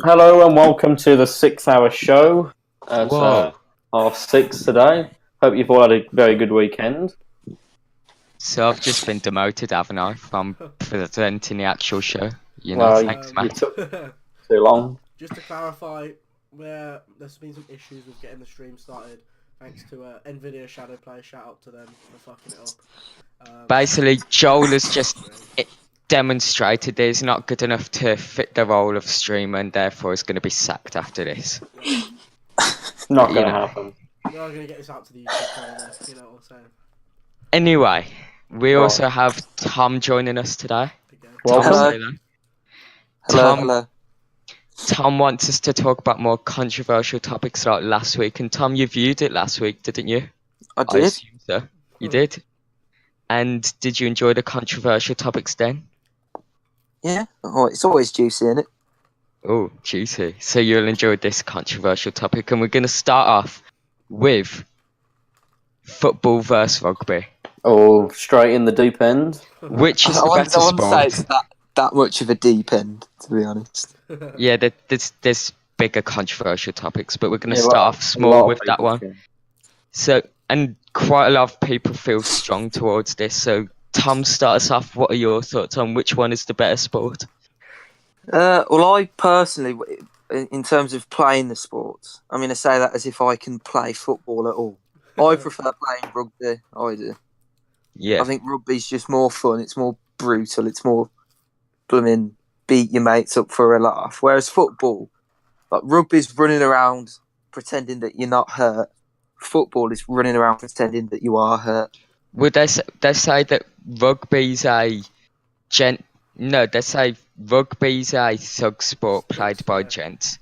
Hello and welcome to the 6 hour show at Whoa. 6 today. Hope you've all had a very good weekend. So I've just been demoted, haven't I, from presenting the actual show? Well, Thanks, you Matt. took too long. Just to clarify, where there's been some issues with getting the stream started, thanks to Nvidia Shadow Play. Shout out to them for fucking it up. Basically, Joel has just demonstrated that he's not good enough to fit the role of streamer and therefore is going to be sacked after this. Yeah, Not going to happen. we are gonna get this out to the YouTube channel, though. You know what I'm saying? Anyway, we Right. also have Tom joining us today. Again. Well, Tom, Hello. say that. Hello, Tom, hello. Tom wants us to talk about more controversial topics like last week. And Tom, you viewed it last week, didn't you? I I did. assume so. You did? And did you enjoy the controversial topics then? Yeah. Oh, it's always juicy, isn't it? Oh, juicy. So you'll enjoy this controversial topic, and we're going to start off with football versus rugby. Oh, straight in the deep end. Which is I the wouldn't better say sport? it's that much of a deep end, to be honest. Yeah, there's bigger controversial topics, but we're going to Yeah, start well, off a lot small of with that people one. think. So, and quite a lot of people feel strong towards this. So, Tom, start us off. What are your thoughts on which one is the better sport? Well, I personally, in terms of playing the sports, I mean, I say that as if I can play football at all. I prefer playing rugby. I do. Yeah, I think rugby's just more fun. It's more brutal. It's more blooming beat your mates up for a laugh. Whereas football, like rugby's running around pretending that you're not hurt. Football is running around pretending that you are hurt. would they say that rugby's a gent? No, they say rugby's a thug sport played by Yeah. gents,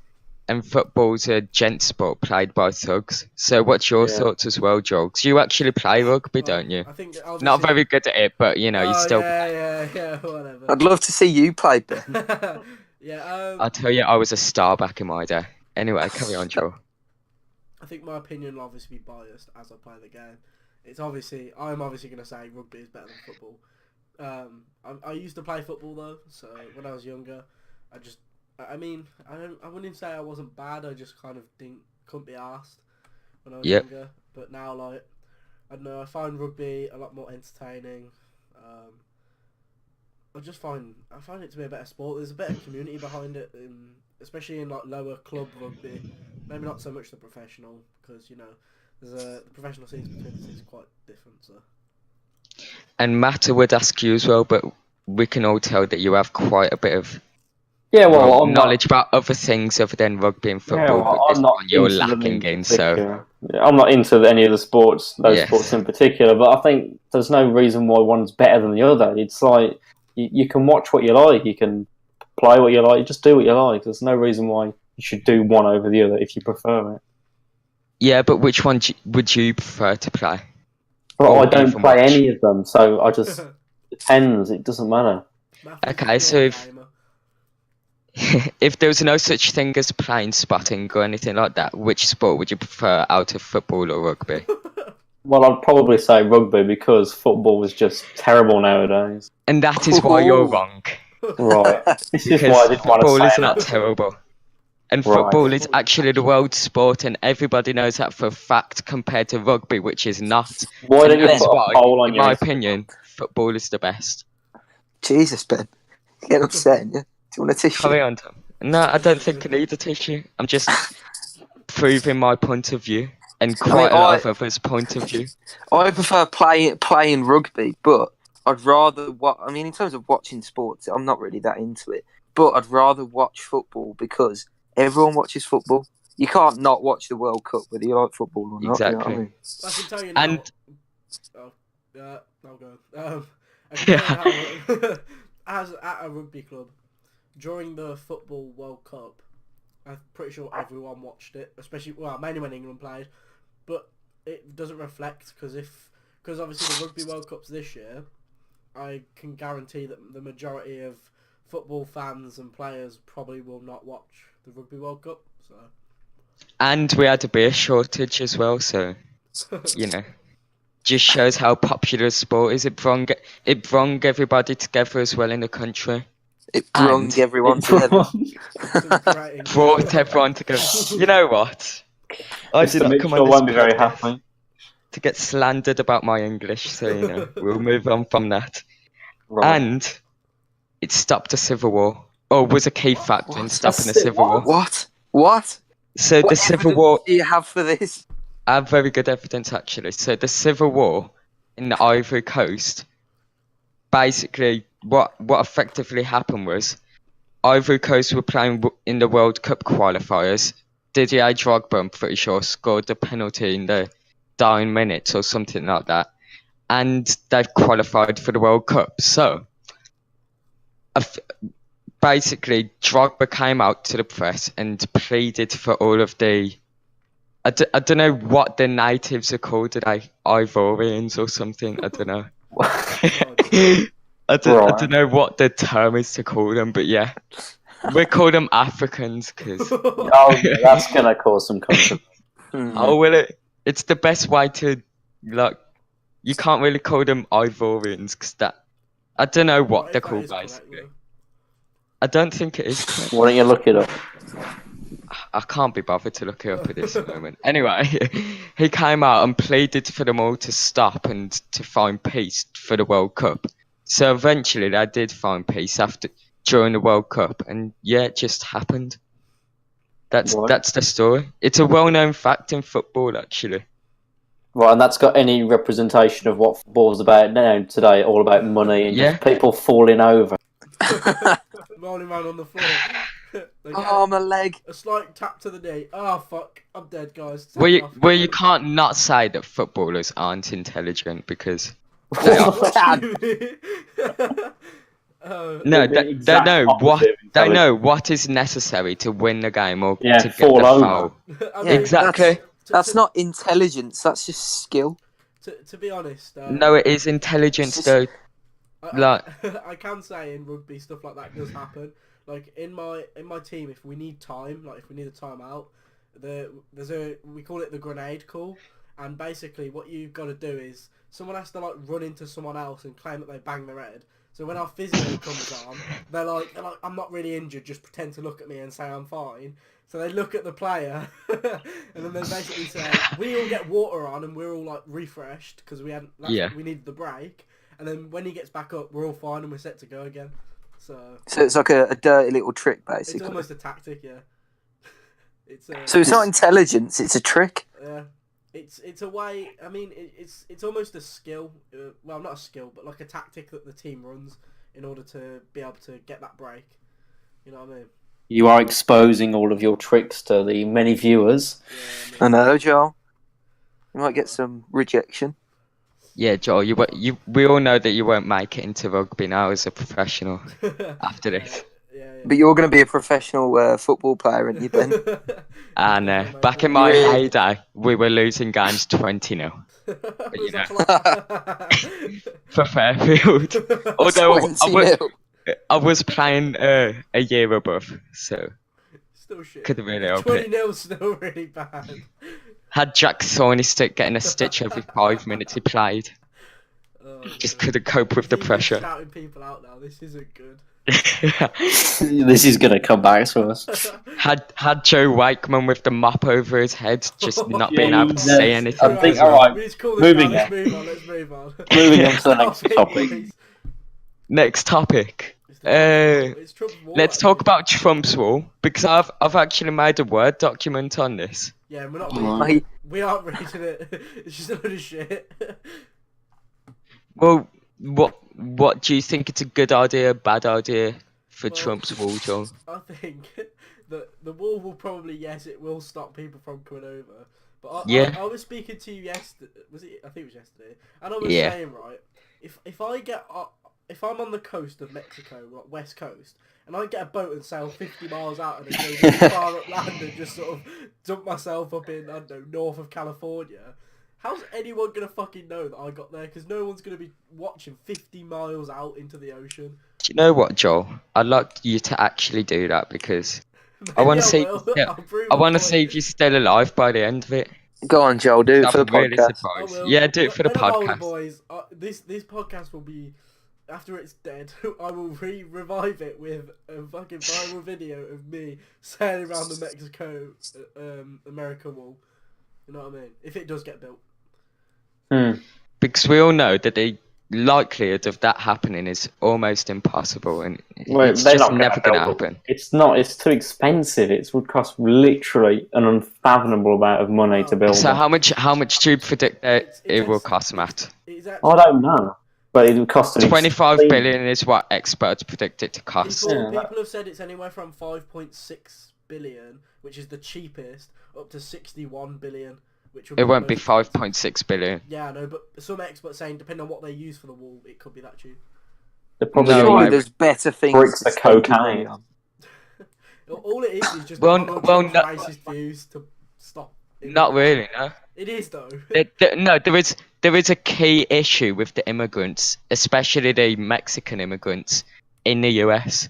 and football's a gent sport played by thugs. So, what's your Yeah. thoughts as well, Joel? 'Cause you actually play rugby, don't you? I think obviously... Not very good at it, but you know, you Oh, still. yeah, whatever. I'd love to see you play, Ben. Yeah. I tell you, I was a star back in my day. Anyway, carry on, Joel. I think my opinion will obviously be biased as I play the game. I'm obviously going to say rugby is better than football. I used to play football though, so when I was younger, I wouldn't even say I wasn't bad. I just kind of couldn't be arsed when I was Yep. younger. But now, like, I don't know, I find rugby a lot more entertaining. I find it to be a better sport. There's a better community behind it, especially in like lower club rugby. Maybe not so much the professional, because the professional scenes between the two is quite different. So And Matt, I would ask you as well, but we can all tell that you have quite a bit of Yeah, well, I'm knowledge about other things other than rugby and not. Yeah, football. well, But this I'm not one you're into them lacking in, so particular. Yeah, I'm not into any of the sports, those Yes. sports in particular. But I think there's no reason why one's better than the other. It's like you can watch what you like, you can play what you like, you just do what you like. There's no reason why you should do one over the other if you prefer it. yeah. But which one would you prefer to play? But Or I don't even play watch. any of them, so I just depends. It doesn't matter. Matthew's Okay, a so pure if- gamer. If there was no such thing as plane spotting or anything like that, which sport would you prefer out of football or rugby? Well, I'd probably say rugby because football is just terrible nowadays. And that is why you're Ooh. wrong. Right. This is Because why I didn't want to football say is not that. terrible. And Right. football is actually the world sport, and everybody knows that for a fact compared to rugby, which is not. Why And don't you that's put a why, poll on in your my Instagram? opinion, football is the best. Jesus, Ben. You're getting upset, yeah? Do you want a tissue? Carry on, Tom. No, I don't think I need a tissue. I'm just proving my point of view and quite a lot of others' point of view. I prefer playing rugby, but I'd rather I mean, in terms of watching sports, I'm not really that into it. But I'd rather watch football because everyone watches football. You can't not watch the World Cup whether you like football or not. You know what I Exactly. mean? I can tell you now. And I'll go. I can tell you now, as at a rugby club during the football World Cup, I'm pretty sure everyone watched it, mainly when England played. But it doesn't reflect because obviously the Rugby World Cup's this year. I can guarantee that the majority of football fans and players probably will not watch the Rugby World Cup. So And we had a beer shortage as well, so you know, just shows how popular sport is. It brought everybody together as well in the country. It brung And everyone together. Some great English. brought everyone together. You know what? I did Mr. not come on Mitchell this won't be very podcast happy. to get slandered about my English, so we'll move on from that. Right. And it stopped a civil war, or was a key factor in What? stopping the civil war. What? So the What civil evidence war, do you have for this? I have very good evidence actually. So the civil war in the Ivory Coast, basically what effectively happened was Ivory Coast were playing in the World Cup qualifiers. Didier Drogba, I'm pretty sure, scored the penalty in the dying minutes or something like that, and they've qualified for the World Cup. So basically, Drogba came out to the press and pleaded for all of the. I don't know what the natives are called, the Ivorians or something. I don't know. I don't know what the term is to call them, but yeah, we call them Africans because. Oh, yeah, that's gonna cause some controversy. Oh, will it? It's the best way to like. You can't really call them Ivorians because that. I don't know what they're called basically. I don't think it is correct. Why don't you look it up? I can't be bothered to look it up at this moment. Anyway, he came out and pleaded for them all to stop and to find peace for the World Cup. So eventually they did find peace during the World Cup, and yeah, it just happened. That's the story. It's a well-known fact in football, actually. Right, and that's got any representation of what football's about now today, all about money and just people falling over. Rolling around on the floor. Oh, my leg. A slight tap to the knee. Oh, fuck. I'm dead, guys. Well, you can't not say that footballers aren't intelligent because they are. No, they know what is necessary to win the game or to get the foul. Exactly. That's not intelligence. That's just skill. To be honest. No, it is intelligence, though. I can say in rugby stuff like that does happen. Like in my team, if we need time, like if we need a timeout, we call it the grenade call, and basically what you've got to do is someone has to like run into someone else and claim that they banged their head. So when our physio comes on, they're like, I'm not really injured, just pretend to look at me and say I'm fine. So they look at the player, and then they basically say, we all get water on and we're all like refreshed because we needed the break. And then when he gets back up, we're all fine and we're set to go again. So it's like a dirty little trick, basically. It's almost a tactic, yeah. So it's not intelligence; it's a trick. Yeah, it's a way. I mean, it's almost a skill. Well, not a skill, but like a tactic that the team runs in order to be able to get that break. You know what I mean? You are exposing all of your tricks to the many viewers. Yeah, I know, Joel. You might get some rejection. Yeah, Joel, we all know that you won't make it into rugby now as a professional after this. Yeah. But you're going to be a professional football player, aren't you, Ben? And back in my heyday, we were losing games 20-0. For Fairfield. Although I was playing a year above, so still shit. Couldn't really help it. 20-0 still really bad. Had Jack Thorny stick getting a stitch every 5 minutes he played. Just couldn't cope with the pressure. Shouting people out now. This isn't good. This is gonna come back to us. Had Joe Wakeman with the mop over his head, just not being able to say anything. I think, alright, Let's moving on. Moving on to the next topic. Next topic. Let's talk about Trump's wall, because I've actually made a Word document on this. Yeah, we're not reading it. We aren't reading it. It's just a load of shit. Well, what do you think? It's a good idea, bad idea for Trump's wall, Joel? I think that the wall will probably, yes, it will stop people from coming over. But I was speaking to you yesterday. I think it was yesterday, and I was saying, right, if I'm on the coast of Mexico, like West Coast, and I get a boat and sail 50 miles out and then go really far up land and just sort of dump myself up in, I don't know, north of California, how's anyone going to fucking know that I got there? Because no one's going to be watching 50 miles out into the ocean. Do you know what, Joel? I'd like you to actually do that because I want to see. I want to see if you're still alive by the end of it. Go on, Joel. Do it for the podcast. Yeah, do it for the podcast. Boys, this podcast will be after it's dead, I will revive it with a fucking viral video of me sailing around the Mexico, America wall. You know what I mean? If it does get built. Because we all know that the likelihood of that happening is almost impossible, and Well, it's they're just not never going to build it. happen. It's not. It's too expensive. It would cost literally an unfathomable amount of money to build. So them. how much do you predict that It's it will actually- cost, Matt? It's I actually, don't know, but it would cost an 25 extreme- billion is what experts predict it to cost. people have said it's anywhere from 5.6 billion, which is the cheapest, up to 61 billion, which would It the won't be most expensive. 5.6 billion. Yeah, no, but some experts saying depending on what they use for the wall, it could be that cheap. They're probably No, gonna Surely use there's better things bricks to of spend your money cocaine. on. All it is just Well, Donald well, Trump's no- racist views to stop. Not really, no. It is though. No, there is a key issue with the immigrants, especially the Mexican immigrants in the US.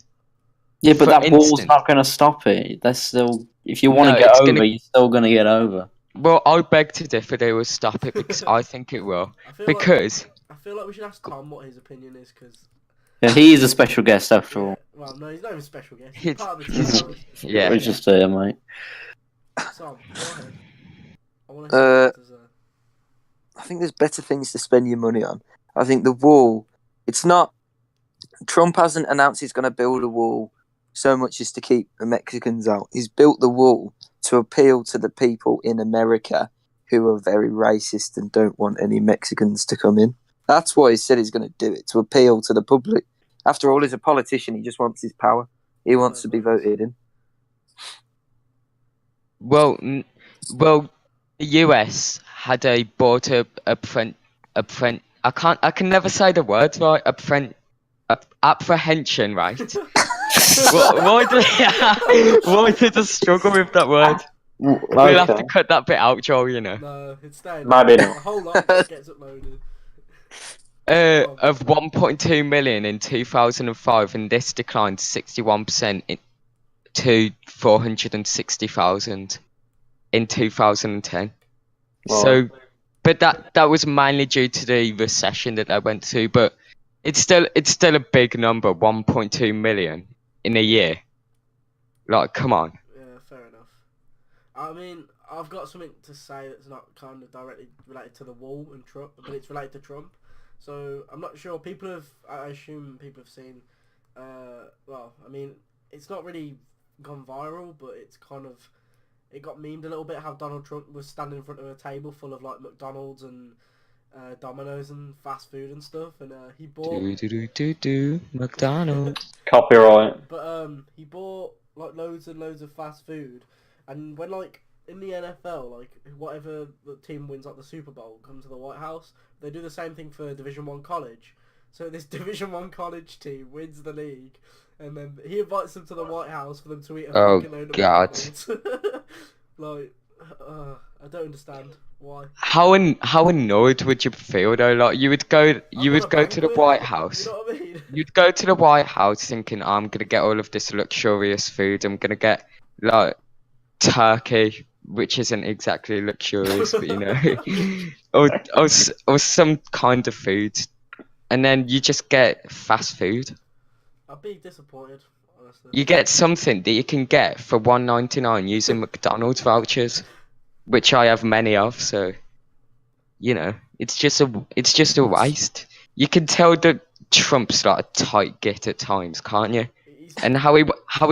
Yeah, but For that wall's instance- not going to stop it. That's still, if you want No, to get it's over, gonna- you're still going to get over. Well, I beg to differ. They will stop it because I think it will. I feel Because I feel like we should ask Tom what his opinion is because. Yeah, he is a special guest after all. Well, no, he's not even a special guest. He's It's- part of the team. yeah, It's just there, mate. Tom, go ahead. I want to hear what there's I think there's better things to spend your money on. I think the wall, it's not. Trump hasn't announced he's going to build a wall so much as to keep the Mexicans out. He's built the wall to appeal to the people in America who are very racist and don't want any Mexicans to come in. That's why he said he's going to do it, to appeal to the public. After all, he's a politician. He just wants his power. He wants to be voted in. well, the US had bought a I can never say the word right. Apprehension, right? why did I struggle with that word? We'll have to cut that bit out, Joel. You know. No, it's staying. Maybe The not. whole lot just gets uploaded. Of 1.2 million in 2005, and this declined 61% to 460,000 in 2010. Wow. So, but that was mainly due to the recession that I went to. But it's still a big number, 1.2 million in a year. Like, come on. Yeah, fair enough. I mean, I've got something to say that's not kind of directly related to the wall and Trump, but it's related to Trump. So I'm not sure. I assume people have seen. Well, I mean, it's not really gone viral, but it's kind of. It got memed a little bit how Donald Trump was standing in front of a table full of like McDonald's and Domino's and fast food and stuff, and he bought. McDonald's. Copyright. But he bought like loads and loads of fast food, and when like in the NFL, like whatever the team wins like the Super Bowl come to the White House, they do the same thing for Division 1 college. So this Division 1 college team wins the league, and then he invites them to the White House for them to eat a Oh, fucking load of God. McDonald's. Like, I don't understand why. How annoyed would you feel though? Like you would go to the White House. You know what I mean? You'd go to the White House thinking, I'm gonna get all of this luxurious food. I'm gonna get like turkey, which isn't exactly luxurious, but you know, or some kind of food, and then you just get fast food. I'd be disappointed, honestly. You get something that you can get for $1.99 using McDonald's vouchers, which I have many of. So, you know, it's just a waste. You can tell that Trump's like a tight git at times, can't you? And how he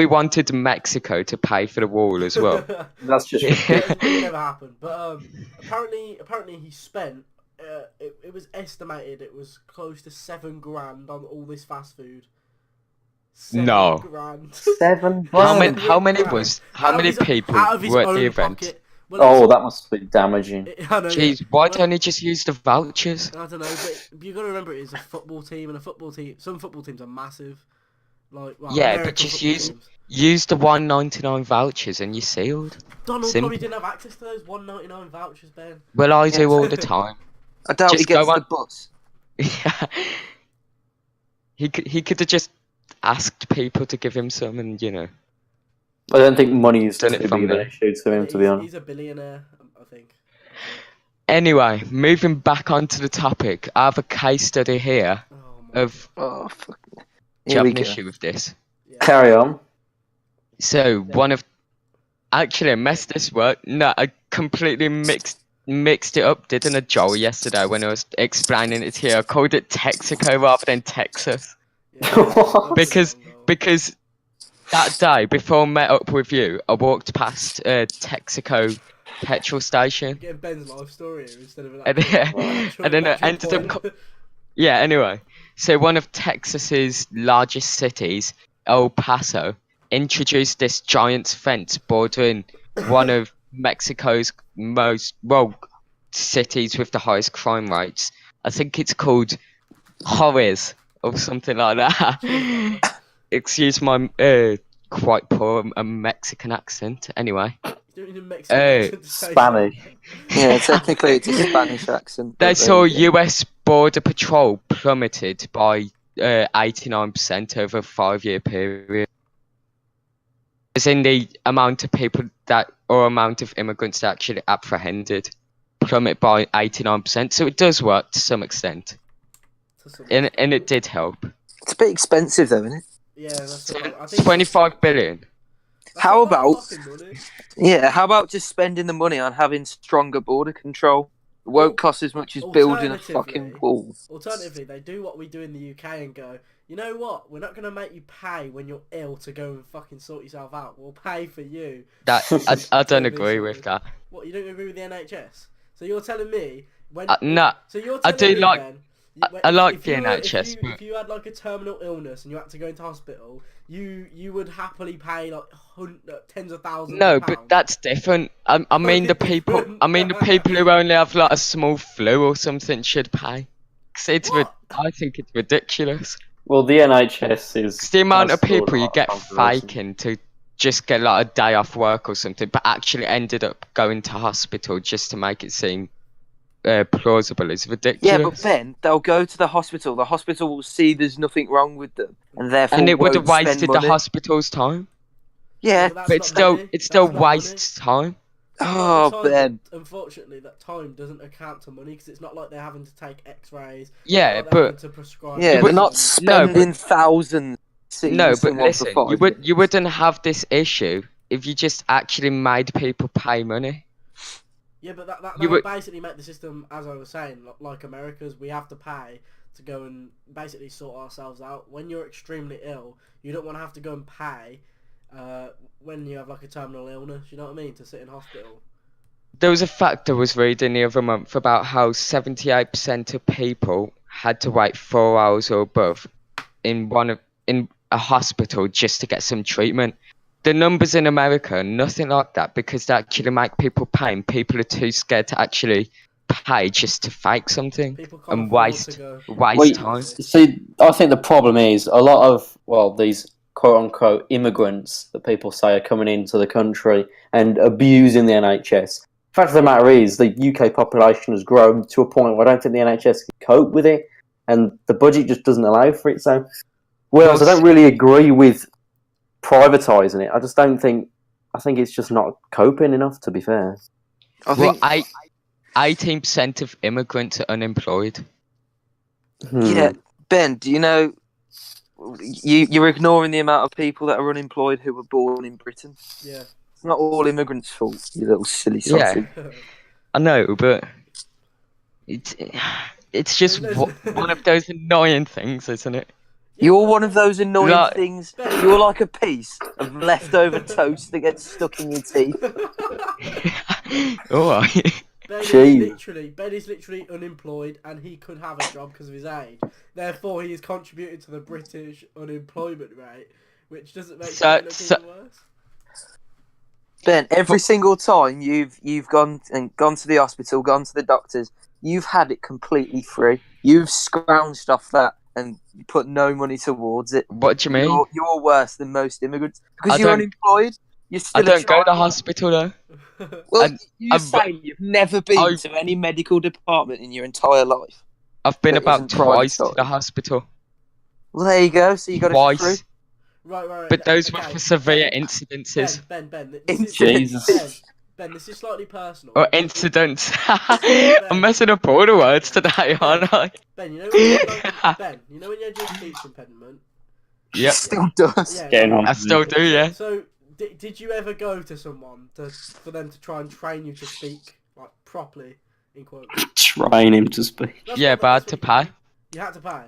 wanted Mexico to pay for the wall as well. That's just It will never happen. But apparently he spent. It was estimated it was close to $7,000 on all this fast food. No. $7,000. How many people out of his were at own the event? pocket. Well, Oh, that must be damaging. I know, Jeez, yeah. why don't he just use the vouchers? I don't know, but you got to remember it is a football team, and some football teams are massive. Like, well, Yeah, American but just football use teams. use the $1.99 vouchers and you're sealed. Donald Simple. probably didn't have access to those $1.99 vouchers, Ben. Well, I do all the time. I doubt he Just gets go the on. bus. Yeah. He could have just asked people to give him some, and you know. I don't think money is too Done it big from of an there. issue to him, to be honest. He's a billionaire, I think. Anyway, moving back onto the topic, I have a case study here. Oh of. Oh, fuck. Do you Here have we an go. issue with this? Yeah. Carry on. So one of. Actually, I messed this word. No, I completely mixed it up, didn't I, Joel, yesterday when I was explaining it here. I called it Texaco rather than Texas. Yeah, that's Because pretty wrong, because that day before I met up with you, I walked past a Texaco petrol station. Getting Ben's life story here instead of an And, actual, and then I actual ended up. point. Yeah, anyway. So one of Texas's largest cities, El Paso, introduced this giant fence bordering one of Mexico's most, well, cities with the highest crime rates. I think it's called Juarez or something like that. Cheers, Excuse my quite poor Mexican accent. Anyway. You don't need a Mexican Uh, accent to say Spanish. that. Yeah, technically it's a Spanish accent. They but there saw you go. US border patrol plummeted by 89% over a 5-year period. As in the amount of people that, or amount of immigrants that actually apprehended, plummet by 89%. So it does work to some extent. To some And extent. it did help. It's a bit expensive though, isn't it? Yeah, that's the problem. I think 25 billion. that's How a lot of about- fucking money. Yeah, how about just spending the money on having stronger border control? It won't cost as much as building a fucking Alternatively- wall. Alternatively, they do what we do in the UK and go, you know what? We're not going to make you pay when you're ill to go and fucking sort yourself out. We'll pay for you. That I don't To be agree with sorted. that. What, you don't agree with the NHS? So you're telling me when? No, So you're I telling do me, like- Ben, I like if the you were- NHS, if you had like a terminal illness and you had to go into hospital, you would happily pay like tens of thousands. No, of but pounds. that's different. I mean the people. I mean the people who only have like a small flu or something should pay. 'Cause What? I think it's ridiculous. Well, the NHS is. 'Cause the amount of has caused people a you lot of get controversy. faking to just get like a day off work or something, but actually ended up going to hospital just to make it seem plausible is ridiculous. Yeah, but Ben, they'll go to the hospital. The hospital will see there's nothing wrong with them, and therefore and it would have won't spend wasted the money. hospital's time. Yeah. that's But it's not money. it still That's not money. wastes time. Oh, Time, Ben. Unfortunately, that time doesn't account to money because it's not like they're having to take X-rays. Yeah, It's not like they're having but to prescribe Yeah, would- they're not medicine. No, but- spending thousands. Seeing no, but someone listen, for 5 you minutes. wouldn't have this issue if you just actually made people pay money. Yeah, but that You would would- basically make the system, as I was saying, like America's. We have to pay to go and basically sort ourselves out. When you're extremely ill, you don't want to have to go and pay when you have like a terminal illness. You know what I mean? To sit in hospital. There was a fact I was reading the other month about how 78% of people had to wait 4 hours or above in a hospital just to get some treatment. The numbers in America are nothing like that because they actually make people pay and people are too scared to actually pay just to fake something People can't and afford waste to go. waste time. See, I think the problem is a lot of, well, these quote-unquote immigrants that people say are coming into the country and abusing the NHS. The fact of the matter is the UK population has grown to a point where I don't think the NHS can cope with it, and the budget just doesn't allow for it. So, whereas I don't really agree with privatising it, I just don't think, I think it's just not coping enough, to be fair. I Well, think 18% of immigrants are unemployed. Yeah, Ben, do you know you're ignoring the amount of people that are unemployed who were born in Britain? Yeah. It's not all immigrants' fault, you little silly Yeah. sausage. I know, but it's just one of those annoying things, isn't it? You're one of those annoying Like- things. You're like a piece of leftover toast that gets stuck in your teeth. Alright. Ben is literally unemployed, and he could have a job because of his age. Therefore, he is contributing to the British unemployment rate, which doesn't make it look even worse. Ben, every single time you've gone to the hospital, gone to the doctors, you've had it completely free. You've scrounged off that and put no money towards it. What do you mean? You're worse than most immigrants because I you're don't- unemployed. You're I still don't go to child. hospital though. Well, I- you I've- say you've never been I- to any medical department in your entire life. I've been That about isn't twice to the privatised. hospital. Well, there you go. So you got it for free. Twice. Right. But those were okay, for severe Ben, incidences. Ben, Incident. Jesus. Ben, this is slightly personal. Or incidents. I'm messing up all the words today, aren't I? Ben, you know when you like, Ben, you know when you had your speech impediment? Yep. Still does. Yeah. Getting on. I still do, yeah. So, did you ever go to someone for them to try and train you to speak like properly in quotes? Train him to speak. That's Yeah, what- but I had that's to what pay. You had to pay.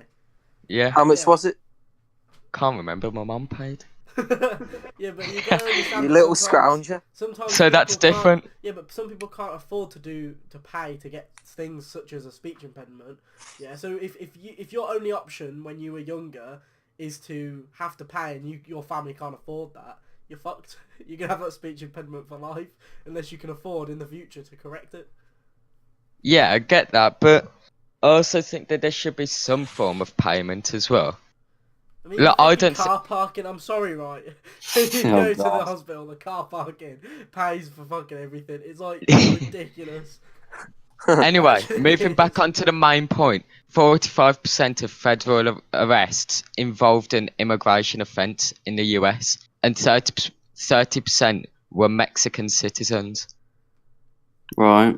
Yeah. How much Yeah. was it? Can't remember, my mum paid. Yeah, but you gotta understand. You that little sometimes- scrounger. Sometimes So that's people can't- different. Yeah, but some people can't afford to pay to get things such as a speech impediment. Yeah, so if your only option when you were younger is to have to pay and your family can't afford that, you're fucked. You're gonna have that speech impediment for life unless you can afford in the future to correct it. Yeah, I get that, but I also think that there should be some form of payment as well. I mean, Look, you I think don't car parking. I'm sorry, right? If you Oh, go to the God. hospital, the car parking pays for fucking everything. It's like ridiculous. Anyway, Actually, moving it back is. onto the main point, 45% of federal arrests involved an immigration offence in the US, and 30% were Mexican citizens. Right.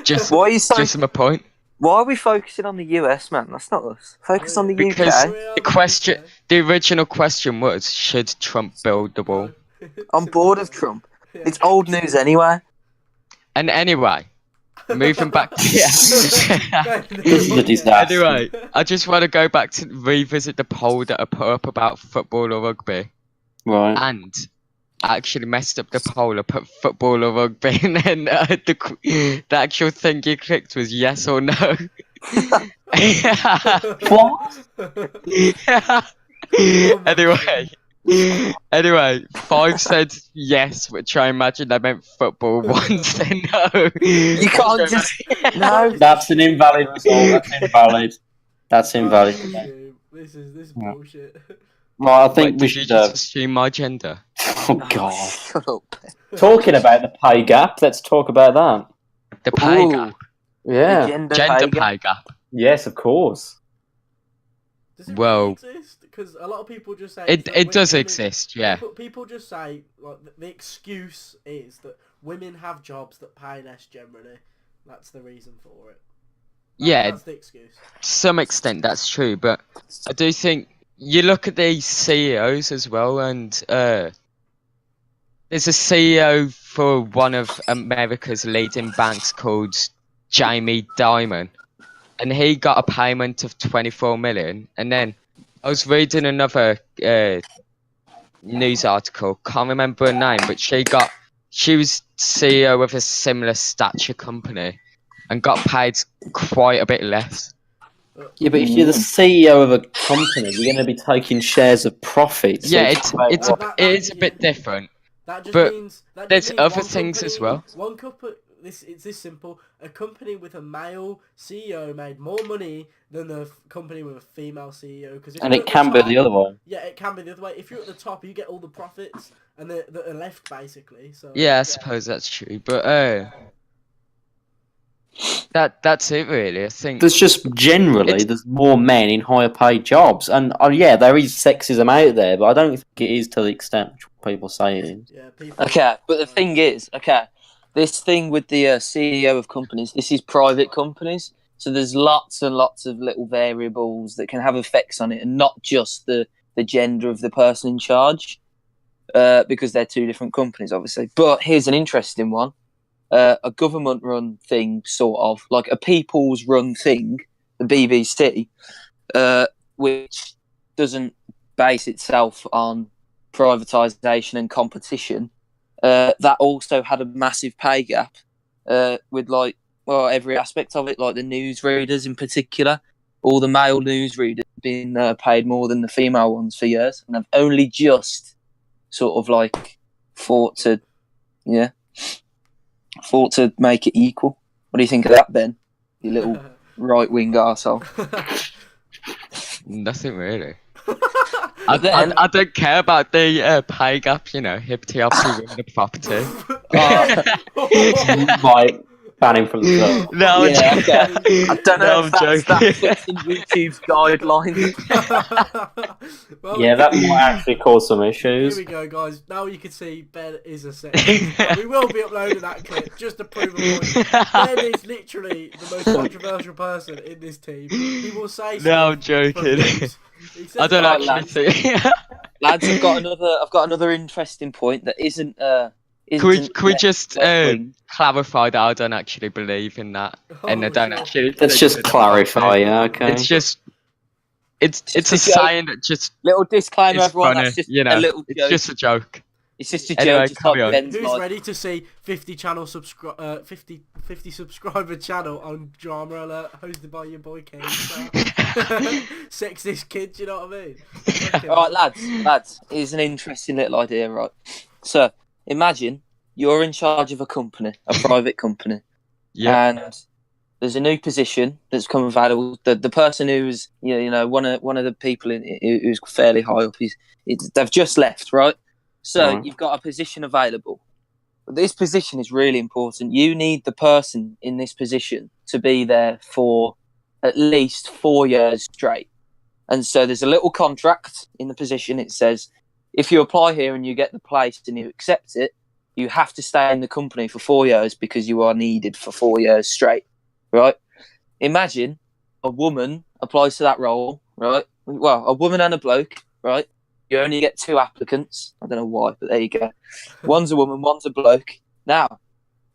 Just, Why are you so? just my point. Why are we focusing on the US, man? That's not us. Focus on the Because UK. We are the question, UK. the original question was, should Trump build the wall? No. I'm bored of Trump. Yeah. It's old news anyway. And anyway, moving back to This is a disaster. Anyway, I just want to go back to revisit the poll that I put up about football or rugby, Right. and I actually messed up the poll. I put football or rugby, and then the actual thing you clicked was yes or no. What? Anyway, 5 said yes, which I imagine they meant football. 1 said no. You can't just no. That's an invalid result. That's invalid. That's invalid. This is Yeah. bullshit. Right, I Wait, think we did you should. just assume my gender? Oh God! Shut up. Talking about the pay gap, let's talk about that. The pay Ooh, gap. Yeah. Gender Gender gap. pay gap. Yes, of course. Does it Well, really exist? Because a lot of people just say It that it does women- exist, yeah. People just say like the excuse is that women have jobs that pay less generally. That's the reason for it. Yeah, That's the excuse. to some extent that's true, but I do think you look at the CEOs as well, and there's a CEO for one of America's leading banks called Jamie Dimon, and he got a payment of 24 million. And then I was reading another news article, can't remember her name, but she was CEO of a similar stature company and got paid quite a bit less. Yeah, but if you're the CEO of a company, you're going to be taking shares of profits. Yeah, about it's what- it is a bit different. That just But means that there's just means other one things company, as well. One company. It's this simple. A company with a male CEO made more money than the company with a female CEO. and it can be the other way. Yeah, it can be the other way. If you're at the top, you get all the profits, and that are left basically. So Yeah, I suppose that's true, but that's it really. I think There's just generally there's more men in higher paid jobs, and yeah, there is sexism out there, but I don't think it is to the extent which people say it is. yeah, people. Okay, but the thing is, this thing with the CEO of companies, this is private companies, so there's lots and lots of little variables that can have effects on it, and not just the gender of the person in charge, because they're two different companies, obviously. But here's an interesting one. A government-run thing, sort of, like a people's-run thing, the BBC, which doesn't base itself on privatisation and competition, that also had a massive pay gap with, like, well, every aspect of it, like the newsreaders in particular. All the male newsreaders being paid more than the female ones for years, and have only just sort of, like, fought to make it equal. What do you think of that, Ben? You little right-wing arsehole. nothing really. I don't care about the pay gap, you know. HIPPITY, HOPPITY, women of property. Right. ban him from the server. No, I'm Yeah, joking. okay. I don't know No, if I'm that joking. fits in YouTube's guidelines. Well, Yeah, that might actually cause some issues. here we go, guys. Now you can see Ben is a sexist. And we will be uploading that clip just to prove a point. Ben is literally the most controversial person in this team. He will say No, I'm stuff for joking. views. He says I don't Right, actually lads. think. Lads, I've got another interesting point that isn't Can we just left-wing. clarify that I don't actually believe in that, and I Oh, don't sure. actually. Let's think just that it's clarify, funny. yeah, okay. It's just, it's Just a a joke. saying that just Little disclaimer, is everyone. funny, That's just you a know. little It's joke. just a joke. It's just a Anyway, joke, just carry like on. Ben's Who's life. ready to see 50 subscriber channel on Drama Alert, hosted by your boy King? Sexist kid, you know what I mean? Okay. All right, lads. Here's an interesting little idea, right? So, imagine you're in charge of a company, a private company, Yeah. and there's a new position that's come available. The person who's one of the people who's fairly high up, they've just left, right? So Right. you've got a position available. But this position is really important. You need the person in this position to be there for at least 4 years straight. And so there's a little contract in the position. It says, if you apply here and you get the place and you accept it, you have to stay in the company for 4 years because you are needed for 4 years straight, right? Imagine a woman applies to that role, right? Well, a woman and a bloke, right? You only get 2 applicants. I don't know why, but there you go. One's a woman, one's a bloke. Now,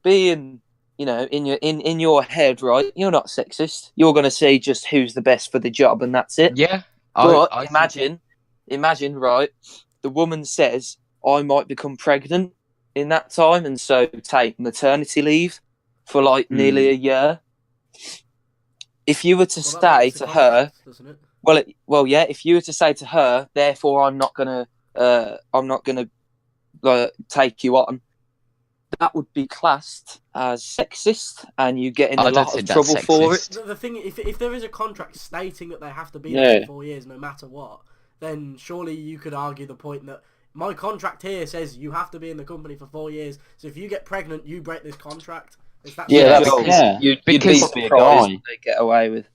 being in your head, right? You're not sexist. You're going to see just who's the best for the job, and that's it. Yeah. But I think- imagine, right? The woman says, "I might become pregnant in that time, and so take maternity leave for like nearly a year." If you were to Well, that say makes the to her, contract, doesn't it? yeah, if you were to say to her, therefore, I'm not gonna take you on, that would be classed as sexist, and you get in I a don't lot of think that's trouble for it. sexist. The thing, if there is a contract stating that they have to be Yeah. there for 4 years, no matter what, then surely you could argue the point that my contract here says you have to be in the company for 4 years. So if you get pregnant, you break this contract. Is that Yeah, sexist? that's- yeah. You'd be Because- surprised Guy. what they get away with.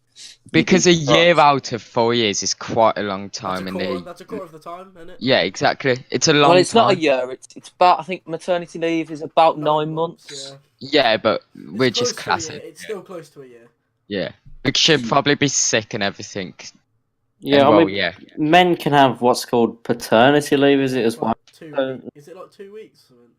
Because a You'd be year surprised. out of 4 years is quite a long That's time, a and quarter, that's a quarter of the time, isn't it? yeah, exactly. It's a long Well, it's time. not a year. It's about, I think maternity leave is about 9 months. Yeah. Yeah, but we're It's just close to a year. classic. It's still close to a year. Yeah, we should probably be sick and everything. Yeah, And, I well, mean, yeah. men can have what's called paternity leave, is it as well? Like 2 Uh, weeks. Is it like 2 weeks? Or something?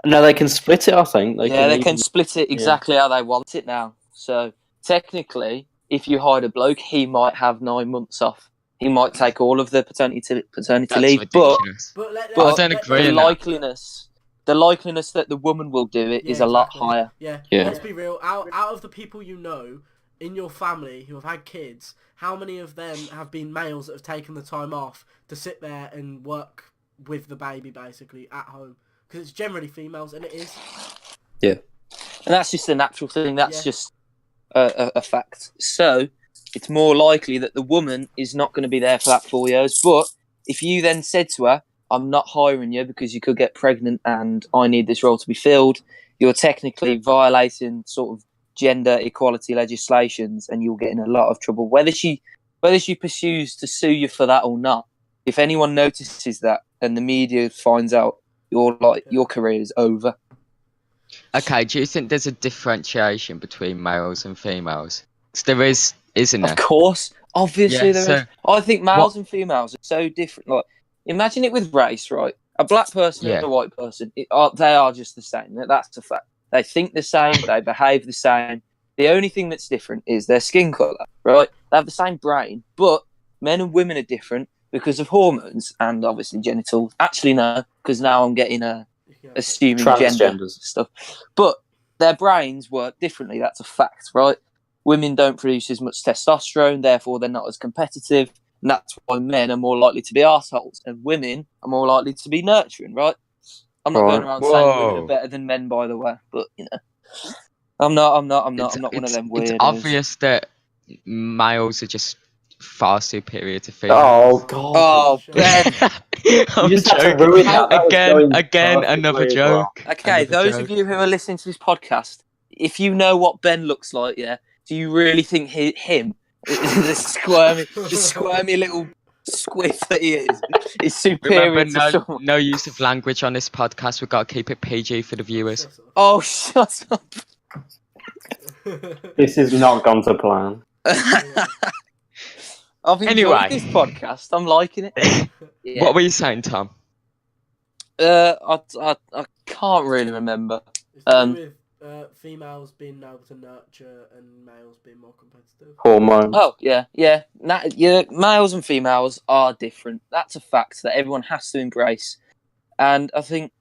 No, they can split it, I think. They even- can split it exactly how they want it now. So technically, if you hired a bloke, he might have 9 months off. He might take all of the paternity That's leave, but ridiculous. But I don't agree the on that. likeliness that the woman will do it is a lot higher. Yeah. Yeah. Let's be real. Out of the people you know in your family who have had kids, how many of them have been males that have taken the time off to sit there and work with the baby basically at home? Because it's generally females, and it is. And that's just a natural thing. That's Yeah. just a fact. So it's more likely that the woman is not going to be there for that 4 years. But if you then said to her, "I'm not hiring you because you could get pregnant and I need this role to be filled," you're technically violating sort of gender equality legislations, and you'll get in a lot of trouble. Whether she pursues to sue you for that or not, if anyone notices that and the media finds out, your career is over. Okay, do you think there's a differentiation between males and females? 'Cause there is, isn't Of there? course, obviously Yeah, there so is. I think males and females are so different. Like, imagine it with race, right? A black person Yeah. and a white person, they are just the same. That's a fact. They think the same, they behave the same. The only thing that's different is their skin color, right? They have the same brain, but men and women are different because of hormones and obviously genitals. Actually, no, because now I'm getting assuming gender Transgenders. stuff. But their brains work differently. That's a fact, right? Women don't produce as much testosterone, therefore they're not as competitive. And that's why men are more likely to be arseholes and women are more likely to be nurturing, right? I'm not going around saying women are Whoa. better than men, by the way, but I'm not one of them weirdos. It's obvious that males are just far superior to females. Oh, God. Oh, Ben. I'm You just had to joking. ruin that. That was going Again, another perfectly as well. joke. Okay, Another those joke. of you who are listening to this podcast, if you know what Ben looks like, yeah, do you really think him, the squirmy little squiff that he is superior Remember, to someone? no use of language on this podcast. We've got to keep it PG for the viewers. Oh, shut up. This has not gone to plan. I've enjoyed Anyway. this podcast. I'm liking it. Yeah. What were you saying, Tom? I can't really remember. It's to do with females being able to nurture and males being more competitive. Hormones. Oh, yeah. Males and females are different. That's a fact that everyone has to embrace. And I think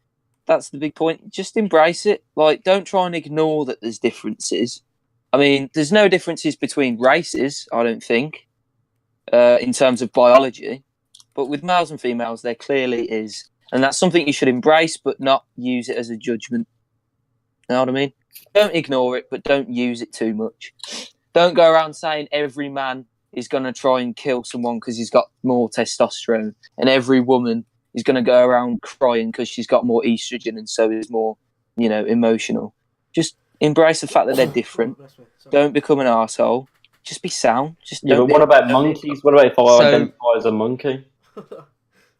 that's the big point. Just embrace it. Like, don't try and ignore that there's differences. I mean, there's no differences between races, I don't think, in terms of biology. But with males and females, there clearly is. And that's something you should embrace, but not use it as a judgment. You know what I mean? Don't ignore it, but don't use it too much. Don't go around saying every man is going to try and kill someone because he's got more testosterone, and every woman is going to go around crying because she's got more estrogen and so is more, emotional. Just embrace the fact that they're different. Don't become an arsehole. Just be sound. Yeah, but what about monkeys? What about if I identify as a monkey?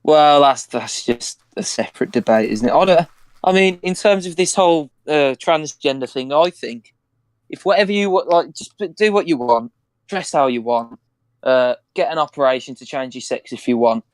Well, that's just a separate debate, isn't it? I mean, in terms of this whole transgender thing, I think if whatever you want, like, just do what you want, dress how you want, get an operation to change your sex if you want.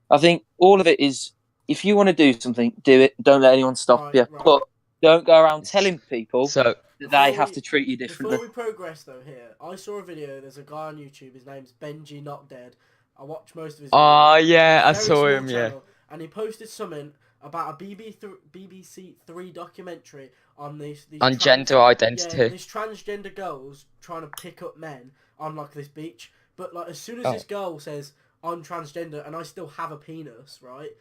I think all of it is, if you want to do something, do it. Don't let anyone stop you. Right. But don't go around telling people So that they have to treat you differently. Before we progress, though, here, I saw a video. There's a guy on YouTube. His name's Benji Not Dead. I watched most of his videos. Oh, yeah, I Very saw small him, yeah. channel, and he posted something about a BBC Three documentary on these On gender identity. Yeah, these transgender girls trying to pick up men on like this beach. But like as soon as this girl says I'm transgender and I still have a penis, right?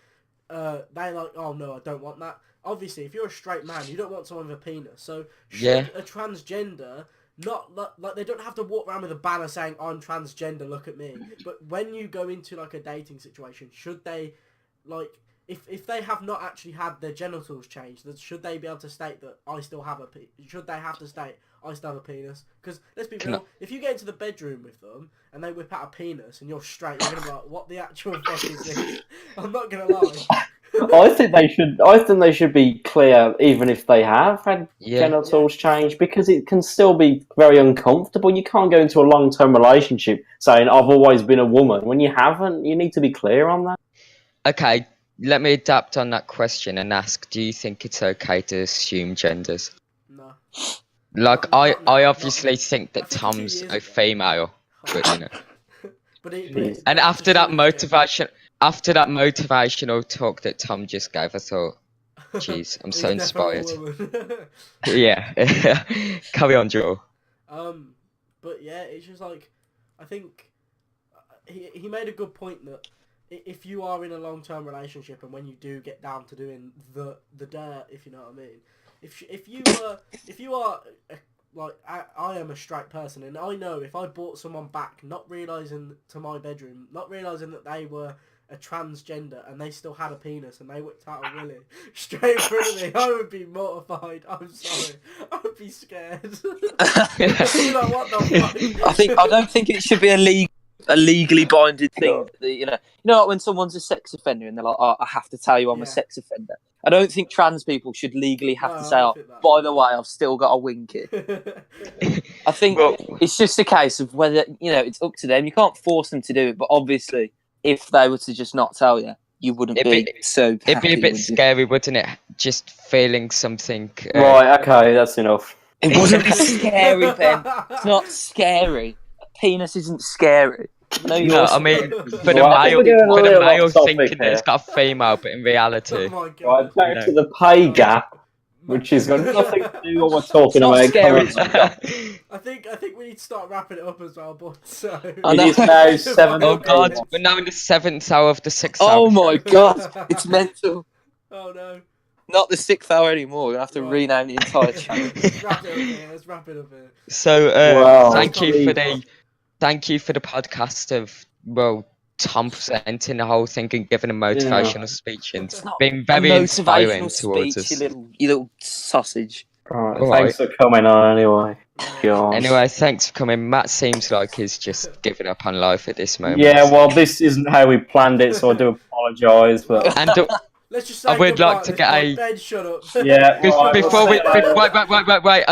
They're like, oh no, I don't want that. Obviously, if you're a straight man, you don't want someone with a penis. So should a transgender not like they don't have to walk around with a banner saying I'm transgender, look at me. But when you go into like a dating situation, should they like if they have not actually had their genitals changed, should they be able to state that I still have a should they have to state I still have a penis? Because let's be real, if you get into the bedroom with them and they whip out a penis and you're straight, you're gonna be like, what the actual fuck is this? I'm not gonna lie. I think they should be clear, even if they have had genitals changed, because it can still be very uncomfortable. You can't go into a long-term relationship saying I've always been a woman when you haven't. You need to be clear on that. Okay, let me adapt on that question and ask: do you think it's okay to assume genders? No. Like, I obviously think that Tom's a female, but you know. And after that motivational talk that Tom just gave, I thought, jeez, I'm so inspired. Yeah. Carry on, Joe. But yeah, it's just like, I think he made a good point that if you are in a long-term relationship and when you do get down to doing the dirt, if you know what I mean, if you are like I am a straight person, and I know if I brought someone back, not realising to my bedroom, not realising that they were a transgender and they still had a penis and they whipped out a willy straight in front of me, I would be mortified. I'm sorry, I would be scared. Like, what the fuck? I don't think it should be a legally binded thing. You know like when someone's a sex offender and they're like, oh, I have to tell you I'm a sex offender. I don't think trans people should legally have to say, oh, by the way, I've still got a winky. I think it's just a case of whether, it's up to them. You can't force them to do it, but obviously, if they were to just not tell you, you wouldn't be so happy. It'd be a bit scary, wouldn't it? Just feeling something. Right, okay, that's enough. It wouldn't be scary, Ben. It's not scary. A penis isn't scary. No, I mean, for the male thinking that it's got a female, but in reality... Oh my God. Right, back to the pay gap, which has got nothing to do with what we're talking about. Scary. I think we need to start wrapping it up as well, but so... It is now 7. Oh God, we're now in the 7th hour of the 6th hour. Oh my God, it's mental. Oh no. Not the 6th hour anymore. We're going to have to rename the entire channel. Let's wrap it up here. So, thank you for the podcast of, Tom presenting the whole thing and giving a motivational speech, and it's been very inspiring towards us. You little sausage. Alright, All thanks for coming on anyway. God. Anyway, thanks for coming. Matt seems like he's just giving up on life at this moment. Yeah, well, this isn't how we planned it, so I do apologise, but... And Let's just I say would goodbye like to to this get pod. a- Ben, shut up. Yeah, right, before we'll we see you later. wait.